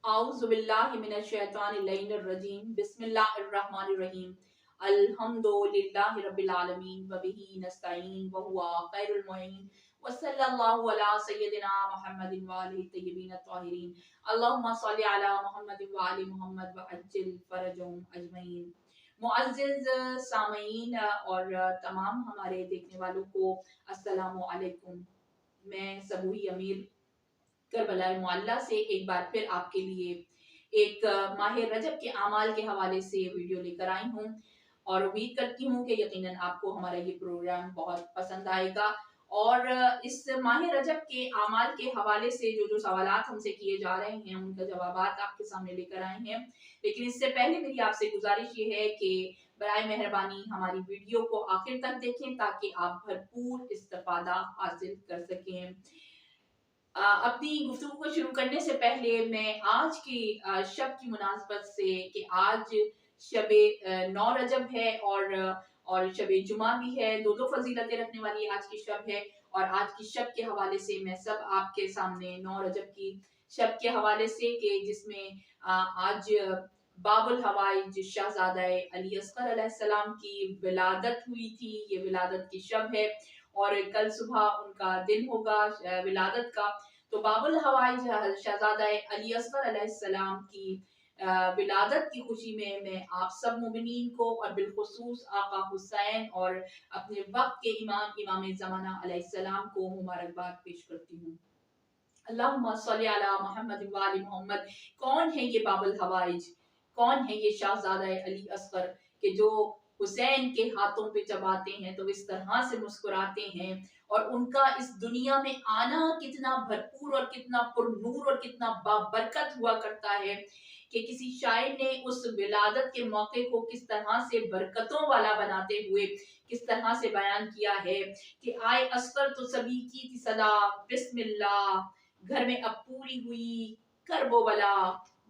अऊज़ु बिल्लाहि मिनश्शैतानिर्रजीम बिस्मिल्लाहिर्रहमानिर्रहीम अल्हम्दुलिल्लाहि रब्बिल आलमीन व बिही नस्तईन व हुवा खैरुल मुईन व सल्लल्लाहु अला सय्यदिना मुहम्मदिन व आलिहि तय्यबीन अत्ताहिरीन अल्लाहुम्मा सल्लि अला मुहम्मदिन व आलि मुहम्मद व अज्जिल फरजहुम अजमईन। मुअज़्ज़िज़ सामीन और तमाम हमारे देखने वालों को अस्सलामु अलैकुम। मैं सबूही अमीर करबला मुअल्ला से एक बार फिर आपके लिए एक माह रजब के आमाल के हवाले से वीडियो लेकर आई हूँ और उम्मीद करती हूँ कि यकीनन आपको हमारा ये प्रोग्राम बहुत पसंद आएगा। और इस माह रजब के आमाल के हवाले से जो जो सवालात हमसे किए जा रहे हैं उनका जवाबात आपके सामने लेकर आए हैं। लेकिन इससे पहले मेरी आपसे गुजारिश ये है कि बराए मेहरबानी हमारी वीडियो को आखिर तक देखें ताकि आप भरपूर इस्तिफादा हासिल कर सकें। अपनी गुफ्तगू को शुरू करने से पहले मैं आज की शब की मुनासबत से कि आज शबे 9 रजब है और शबे जुमा भी है, दो फजीलतें रखने वाली आज की शब है। और आज की शब के हवाले से मैं सब आपके सामने 9 रजब की शब के हवाले से कि जिसमें आज बाबुल हवाइज शहजादा अली अस्गर अलैहिस्सलाम की विलादत हुई थी। ये विलादत की शब है और कल सुबह उनका दिन होगा विलादत का। तो बाबुल हवाइज शहजादा अली अस्गर अलैहिस्सलाम की विलादत की खुशी में मैं आप सब मोमिनीन को और बिलखुसूस आका हुसैन और अपने वक्त के इमाम ज़माना अलैहिस्सलाम को मुबारकबाद पेश करती हूँ। अल्लाहुम्मा सल्ली अला मुहम्मद व आलि मुहम्मद। कौन है ये बाबुल हवाइज, कौन है ये शहजादा अली अस्गर कि जो हुसैन के हाथों पे जब आते हैं तो इस तरह से मुस्कुराते हैं और उनका इस दुनिया में आना कितना भरपूर और कितना पुरनूर और कितना बाबरकत हुआ करता है कि किसी शायर ने उस विलादत के मौके को किस तरह से बरकतों वाला बनाते हुए किस तरह से बयान किया है कि आए अस्कर तो सभी की थी सदा बिस्मिल्लाह, घर में अब पूरी हुई करबो बला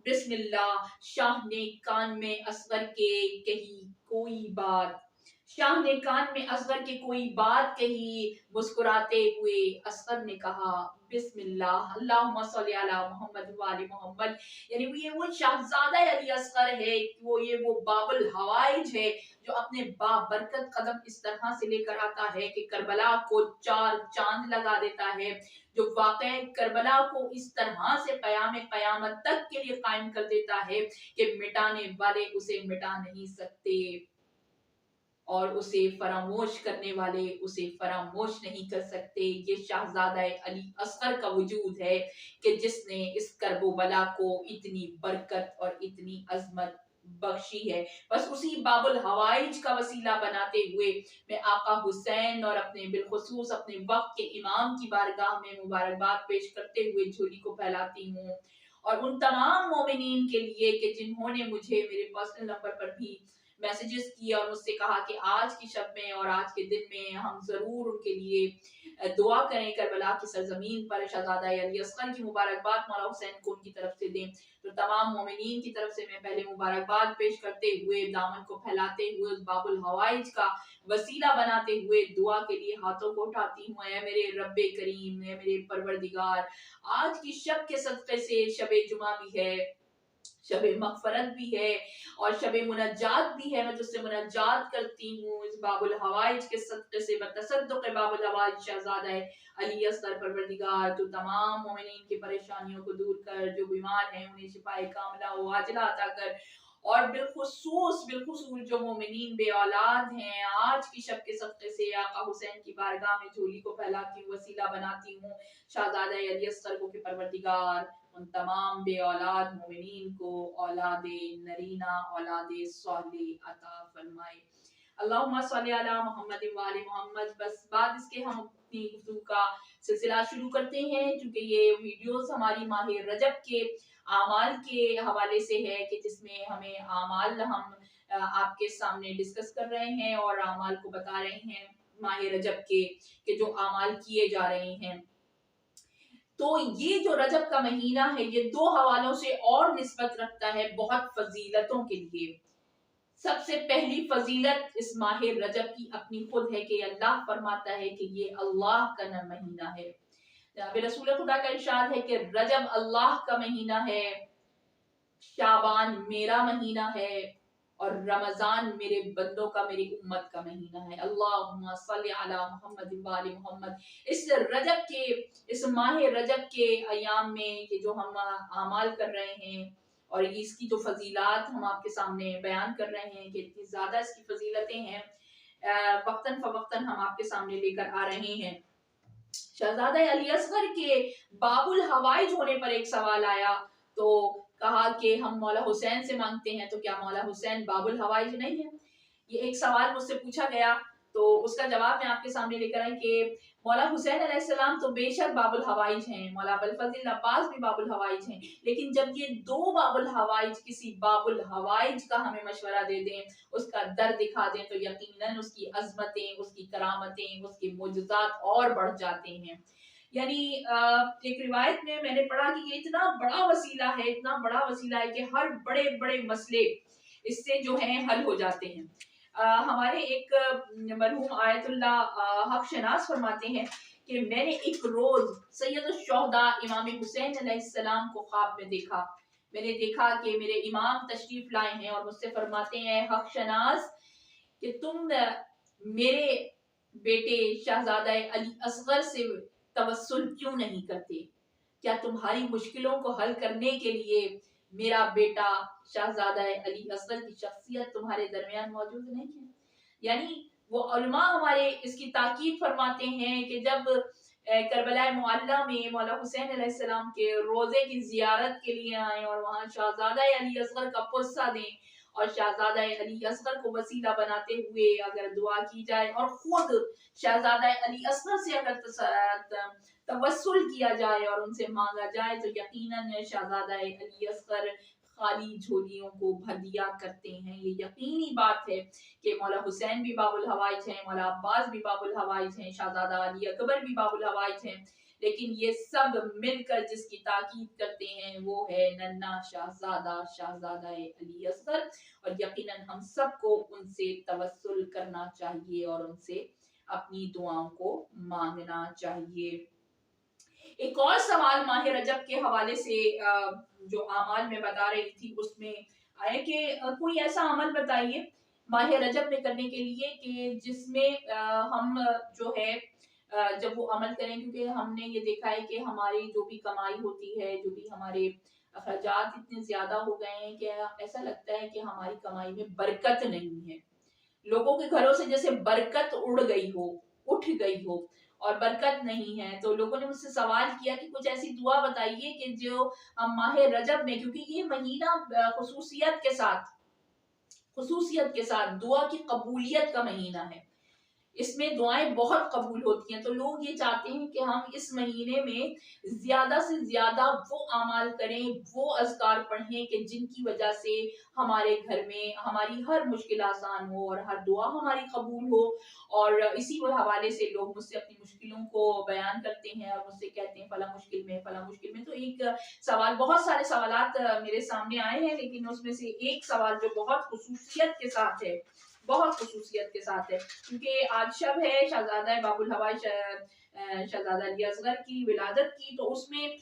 बिस्मिल्लाह, शाह ने कान में असगर के कही कोई बात, शाह ने कान में असगर के कोई बात कही, मुस्कुराते हुए असगर ने कहा बिस्मिल्लाह। अल्लाहुम्मा सल्ली अला मुहम्मद व आलि मुहम्मद। यानी ये वो शहजादा अली असगर है, वो बाबुल हवाइज है जो अपने बाबरकत कदम इस तरह से लेकर आता है कि करबला को चार चांद लगा देता है, जो वाक़या करबला को इस तरह से क़यामत तक के लिए कायम कर देता है कि मिटाने वाले उसे मिटा नहीं सकते और उसे फरामोश करने वाले उसे फरामोश नहीं कर सकते। ये शहजादा अली असगर का वजूद है कि जिसने इस करबो बला को इतनी बरकत और इतनी अजमत बख्शी है। बस उसी बाबुल हवाइज का वसीला बनाते हुए मैं आका हुसैन और अपने बिलखुसूस अपने वक्त के इमाम की बारगाह में मुबारकबाद पेश करते हुए झोली को फैलाती हूँ और उन तमाम मोमिनीन के लिए कि जिन्होंने मुझे मेरे पर्सनल नंबर पर भी मैसेजेस किए और मुझसे कहा कि आज की शब में और आज के दिन में हम जरूर उनके लिए दुआ करें, करबला की सरजमीन पर शहजादा अली असगर की मुबारकबाद मौला हुसैन को उनकी तरफ से दें। तो तमाम मोमिनीन की तरफ से मैं पहले मुबारकबाद पेश करते हुए दामन को फैलाते हुए उस बाबुल हवाइज का वसीला बनाते हुए दुआ के लिए हाथों को उठाती हूँ। ऐ मेरे रब्बे करीम, ऐ मेरे परवरदिगार, आज की शब के सदक़े से शबे जुमा भी है, शबे मगफरत भी है और शबे मुनज्जात भी है। मैं तुझसे मुनज्जात करती हूँ इस बाबुल हवाइज के सदक़े से, बतसद्दुक़ बाबुल हवाइज शहज़ादा अली असगर परवरदिगार तो तमाम मोमिनीन की परेशानियों को दूर कर, जो बीमार हैं उन्हें शिफाए कामिला व आजिला अता कर और बिलखुसूस जो मोमिनीन बे औलाद हैं आज की शब के सदक़े से आका हुसैन की बारगाह में झोली को फैलाती हूँ, वसीला बनाती हूँ शहज़ादा अली असगर को कि परवरदिगार उन तमाम बे औलाद मोमिनीन को औलादे नरीना औलादे स्वालिह अता फरमाए। अल्लाहुम्मा सल्ली अला मुहम्मद व आलि मुहम्मद। बस बाद इसके हम अपनी गुफ्तगू का सिलसिला शुरू करते हैं क्योंकि ये वीडियोस हमारी माह रजब के आमाल के हवाले से है कि जिसमें हमें आमाल हम आपके सामने डिस्कस कर रहे हैं और आमाल को बता रहे हैं माह रजब के कि जो आमाल किए जा रहे हैं। तो ये जो रजब का महीना है ये दो हवालों से और निस्बत रखता है बहुत फजीलतों के लिए। सबसे पहली फजीलत इस माह रजब की अपनी खुद है कि अल्लाह फरमाता है कि ये अल्लाह का न महीना है। जनाब रसूल खुदा का इरशाद है कि रजब अल्लाह का महीना है शाबान मेरा महीना है और रमजान मेरे बंदों का, मेरी उम्मत का महीना है। अल्लाहुम्मा सल्ली अला मुहम्मद व आलि मुहम्मद। इस रजब के, इस माह रजब के अयाम में ये जो हम आमाल कर रहे हैं और इसकी जो फजीलात हम आपके सामने बयान कर रहे हैं कि इतनी ज्यादा इसकी फजीलतें हैं, वक्तन फवक्तन हम आपके सामने लेकर आ रहे हैं। शहजादा अली असगर के बाबुल हवाइज होने पर एक सवाल आया, तो कहा कि हम मौला हुसैन से मांगते हैं, तो क्या मौला हुसैन बाबुल हवाइज नहीं है? ये एक सवाल मुझसे पूछा गया, तो उसका जवाब मैं आपके सामने लेकर आई कि मौला हुसैन अलैहिस्सलाम तो बेशक बाबुल हवाइज हैं, मौला अबुल फजल अब्बास भी बाबुल हवाइज हैं, लेकिन जब ये दो बाबुल हवाइज किसी बाबुल हवाइज का हमें मशवरा दे दें, उसका दर दिखा दें, तो यकीनन उसकी अजमतें, उसकी करामतें, उसके मोजज़ात और बढ़ जाते हैं। यानी एक रिवायत में मैंने पढ़ा कि ये इतना बड़ा वसीला है, इतना बड़ा वसीला है कि हर बड़े बड़े मसले इससे जो है हल हो जाते हैं। हमारे एक मरहूम आयतुल्लाह हक शनास फरमाते हैं कि मैंने एक रोज सैयदुल शुहदा इमाम हुसैन अलैहिस्सलाम को ख्वाब में देखा। मैंने देखा कि मेरे इमाम तशरीफ लाए हैं और मुझसे फरमाते हैं, हक शनास, कि तुम मेरे बेटे शहजादा अली असगर से तवस्सुल क्यों नहीं करते? क्या तुम्हारी मुश्किलों को हल करने के लिए मेरा बेटा शहजादा अली असगर की शख्सियत तुम्हारे दरमियान मौजूद नहीं है? यानी वो उलमा हमारे इसकी ताकीद फरमाते हैं कि जब करबला मुअल्ला में मौला हुसैन अलैहिस्सलाम के रोजे की जियारत के लिए आए और वहां शहजादा अली असगर का पुस्सा दें और शहजादा अली असगर को वसीला बनाते हुए अगर दुआ की जाए और खुद शहजादा अली असगर से अगर तवस्सुल किया जाए और उनसे मांगा जाए, तो यकीनन शहजादा अली असगर खाली झोलियों को भर दिया करते हैं। ये यकीनी बात है कि मौला हुसैन भी बाबुल हवाइज हैं, मौला अब्बास भी बाबुल हवाइज हैं, शहजादा अली अकबर भी बाबुल हवाइज हैं, लेकिन ये सब मिलकर जिसकी ताकीद करते हैं वो है नन्ना शहजादा, शहजादा अली असगर। और यकीनन हम सबको उनसे तवस्सुल करना चाहिए और उनसे अपनी दुआओं को मांगना चाहिए। एक और सवाल माह रजब के हवाले से जो अमाल में बता रही थी उसमें आया कि कोई ऐसा अमल बताइए माह रजब में करने के लिए कि जिसमें हम जो है जब वो अमल करें, क्योंकि हमने ये देखा है कि हमारी जो भी कमाई होती है, जो भी हमारे अखराजात इतने ज्यादा हो गए हैं कि ऐसा लगता है कि हमारी कमाई में बरकत नहीं है। लोगों के घरों से जैसे बरकत उड़ गई हो, उठ गई हो और बरकत नहीं है। तो लोगों ने मुझसे सवाल किया कि कुछ ऐसी दुआ बताइए कि जो हम माह रजब में, क्योंकि ये महीना खुसूसियत के साथ दुआ की कबूलियत का महीना है, इसमें दुआएं बहुत कबूल होती हैं, तो लोग ये चाहते हैं कि हम इस महीने में ज्यादा से ज्यादा वो अमाल करें, वो अज़कार पढ़ें कि जिनकी वजह से हमारे घर में हमारी हर मुश्किल आसान हो और हर दुआ हमारी कबूल हो। और इसी हवाले से लोग मुझसे अपनी मुश्किलों को बयान करते हैं और मुझसे कहते हैं फला मुश्किल में, फला मुश्किल में। तो एक सवाल, बहुत सारे सवालात मेरे सामने आए हैं, लेकिन उसमें से एक सवाल जो बहुत खुसूसियत के साथ है, बहुत खुसूसियत के साथ है, क्योंकि आज शब है शहजादा बाबुल हवाई शहजादा अली असगर की विलादत की, तो उसमें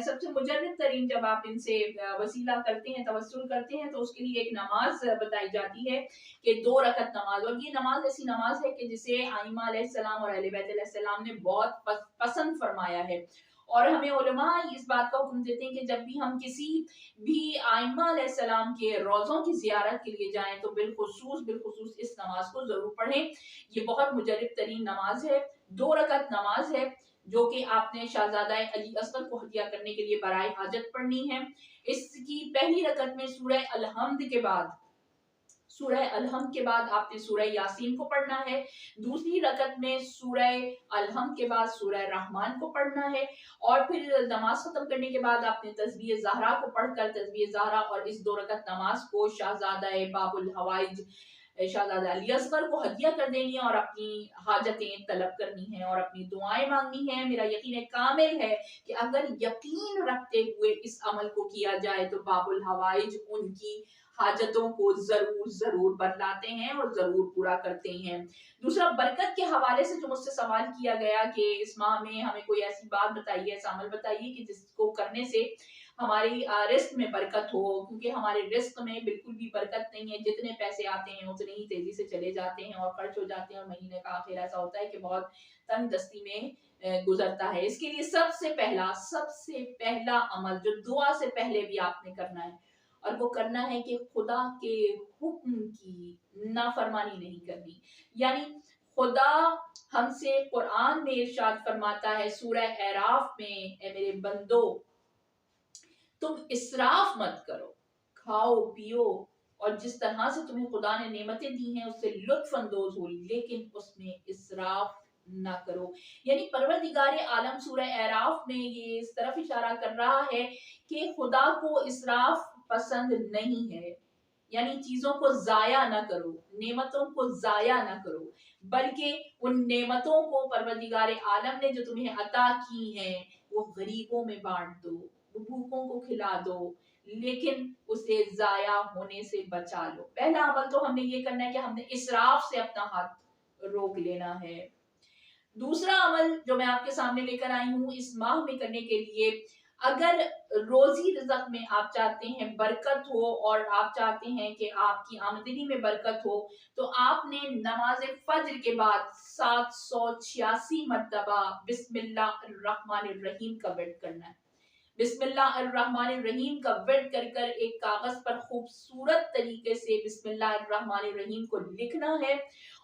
सबसे मुजर्रब तरीन जब आप इनसे वसीला करते हैं, तवस्सुल करते हैं, तो उसके लिए एक नमाज बताई जाती है कि 2 रकत नमाज। और ये नमाज ऐसी नमाज है कि जिसे आइमा अलैहिस्सलाम और अहले बैत अलैहिस्सलाम ने बहुत पसंद फरमाया है। और हमें उलमा इस बात का हुक्म देते हैं कि जब भी हम किसी भी आइमा अलैहिस्सलाम के रोज़ों की ज़ियारत के लिए जाएं, तो बिलखुसूस इस नमाज को जरूर पढ़ें। ये बहुत मुजर्रब तरीन नमाज है, 2 रकत नमाज है, जो कि आपने शहजादा अली असगर को हदिया करने के लिए बराए हाजत पढ़नी है। इसकी पहली रकत में सूरह अलहम्द के बाद, सूरह अलहम्द के बाद आपने सूरह यासीन को पढ़ना है। दूसरी रकत में सूरह अलहम्द के बाद सूरह रहमान को पढ़ना है। और फिर नमाज खत्म करने के बाद आपने तस्बीह ज़हरा को पढ़कर तस्बीह ज़हरा और इस 2 रकत नमाज को शहजादा बाबुल हवाइज शहजादा अली असगर को हदिया कर देनी है और अपनी हाजतें तलब करनी है और अपनी दुआएं मांगनी है। मेरा यकीन कामिल है कि अगर यकीन रखते हुए इस अमल को किया जाए तो बाबुल हवाइज उनकी हाजतों को जरूर जरूर बदलाते हैं और जरूर पूरा करते हैं। दूसरा, बरकत के हवाले से जो मुझसे सवाल किया गया कि इस माह में हमें कोई ऐसी बात बताइए, ऐसा अमल बताइए कि जिसको करने से हमारी रिस्क में बरकत हो, क्योंकि हमारे रिस्क में बिल्कुल भी बरकत नहीं है। जितने पैसे आते हैं उतने ही तेजी से चले जाते हैं और खर्च हो जाते हैं, और महीने का आखिर ऐसा होता है कि बहुत तंग दस्ती में गुजरता है। इसके लिए सबसे पहला अमल जो दुआ से पहले भी आपने करना है, और वो करना है कि खुदा के हुक्म की नाफरमानी नहीं करनी। यानी खुदा हमसे कुरान में इरशाद फरमाता है सूरह एराफ में, ए मेरे बंदो तुम इसराफ मत करो, खाओ पियो और जिस तरह से तुम्हें खुदा ने नेमतें दी हैं उससे लुत्फ अंदोज हो, लेकिन उसमें इसराफ ना करो। यानी परवरदिगार आलम सूरह एराफ में ये इस तरफ इशारा कर रहा है कि खुदा को इसराफ पसंद नहीं है। यानी चीजों को जाया ना करो, नेमतों को जाया ना करो, बल्कि उन नेमतों को परवरदिगार आलम ने जो तुम्हें अता की हैं वो गरीबों में बांट दो, भूखों को खिला दो, लेकिन उसे जाया होने से बचा लो। पहला अमल तो हमने ये करना है कि हमने इसराफ से अपना हाथ रोक लेना है। दूसरा अमल जो मैं आपके सामने लेकर आई हूँ इस माह में करने के लिए, अगर रोजी रिज़्क में आप चाहते हैं बरकत हो और आप चाहते हैं कि आपकी आमदनी में बरकत हो, तो आपने नमाज फज्र के बाद 786 मर्तबा बिस्मिल्लाहिर्रहमानिर्रहीम का वर्द करना है। बिस्मिल्लाहिर्रहमानिर्रहीम का वर्द कर कर एक कागज पर खूबसूरत तरीके से बिस्मिल्लाहिर्रहमानिर्रहीम को लिखना है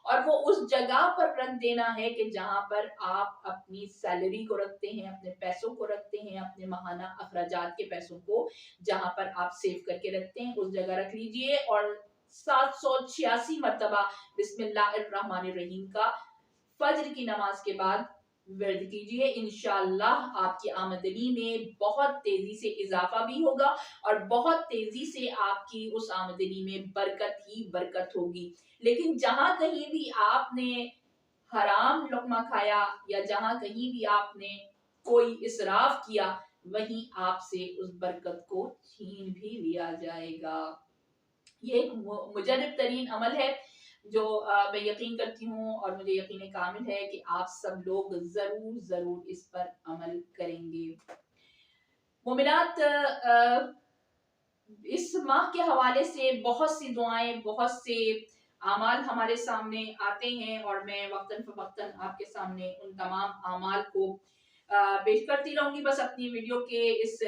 और वो उस जगह पर रख देना है कि जहां पर आप अपनी सैलरी को रखते हैं, अपने पैसों को रखते हैं, अपने माहाना अखराजात के पैसों को जहां पर आप सेव करके रखते हैं उस जगह रख लीजिए और 786 मर्तबा बिस्मिल्लाहिर्रहमानिर्रहीम का फज्र की नमाज के बाद वर्द कीजिए। इंशाअल्लाह आपकी आमदनी में बहुत तेजी से इजाफा भी होगा और बहुत तेजी से आपकी उस आमदनी में बरकत ही बरकत होगी। लेकिन जहां कहीं भी आपने हराम लुक्मा खाया या जहां कहीं भी आपने कोई इसराफ किया, वहीं आपसे उस बरकत को छीन भी लिया जाएगा। ये एक मुजरब तरीन अमल है जो मैं यकीन करती हूँ और मुझे यकीन कामिल है कि आप सब लोग जरूर जरूर इस पर अमल करेंगे। मोमिनात, इस माह के हवाले से बहुत सी दुआएं, बहुत से आमाल हमारे सामने आते हैं और मैं वक्तन फवक्तन आपके सामने उन तमाम आमाल को पेश करती रहूंगी। बस अपनी वीडियो के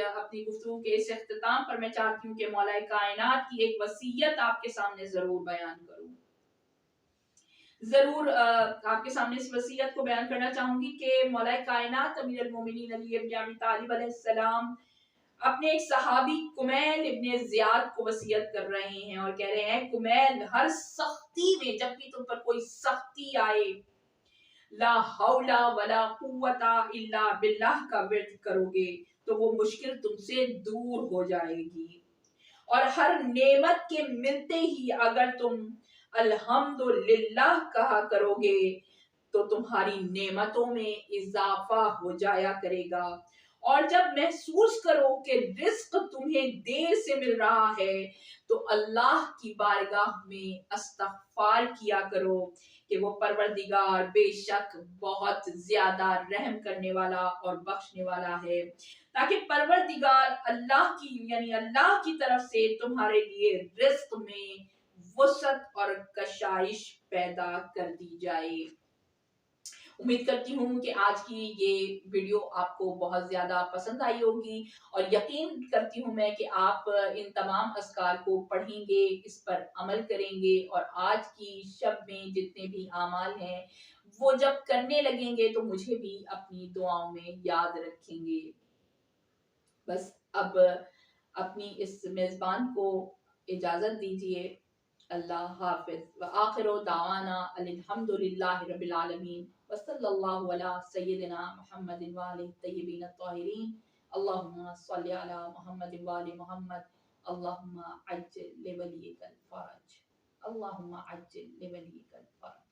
अपनी गुफ्तगू के इस इख्तिताम पर मैं चाहती हूँ कि मौलाए कायनात की एक वसीयत आपके सामने जरूर बयान करूं। जरूर आपके सामने इस वसीयत को बयान करना चाहूंगी कि मौलाए कायनात अमीरुल मोमिनीन अली इब्न अबी तालिब अलैहिस्सलाम अपने एक सहाबी कुमैल इब्ने ज़ियाद को वसीयत कर रहे हैं और कह रहे हैं, कुमैल हर सख्ती में जब भी तुम पर कोई सख्ती आए, ला हौला वला कुव्वता इल्ला बिल्लाह का विर्द करोगे तो वो मुश्किल तुमसे दूर हो जाएगी। और हर नेमत के मिलते ही अगर तुम अल्हम्दुलिल्लाह कहा करोगे तो तुम्हारी नेमतों में इजाफा हो जाया करेगा। और जब महसूस करो कि रिस्क तुम्हें देर से मिल रहा है तो अल्लाह की बारगाह में इस्तग़फ़ार किया करो कि वो परवरदिगार बेशक बहुत ज्यादा रहम करने वाला और बख्शने वाला है, ताकि परवरदिगार अल्लाह की यानी अल्लाह की तरफ से तुम्हारे लिए रिस्क में वसअत और कशाइश पैदा कर दी जाए। उम्मीद करती हूँ कि आज की ये वीडियो आपको बहुत ज़्यादा पसंद आई होगी और यकीन करती हूँ मैं कि आप इन तमाम अस्कार को पढ़ेंगे, इस पर अमल करेंगे और आज की शब में जितने भी आमाल हैं वो जब करने लगेंगे तो मुझे भी अपनी दुआओं में याद रखेंगे। बस अब अपनी इस मेज़बान को इजाज़त दीजिए। अल्लाह हाफ़िज़ व आखिरु दावाना अल्हम्दुलिल्लाहि रब्बिल आलमीन व सल्लल्लाहु अला सय्यिदिना मुहम्मदिन व आलिहि तय्यिबीन अत्ताहिरीन। अल्लाहुम्मा सल्लि अला मुहम्मदिन व आलि मुहम्मद। अल्लाहुम्मा अज्जिल लिवलियिकल फ़रज। अल्लाहुम्मा अज्जिल लिवलियिकल फ़रज।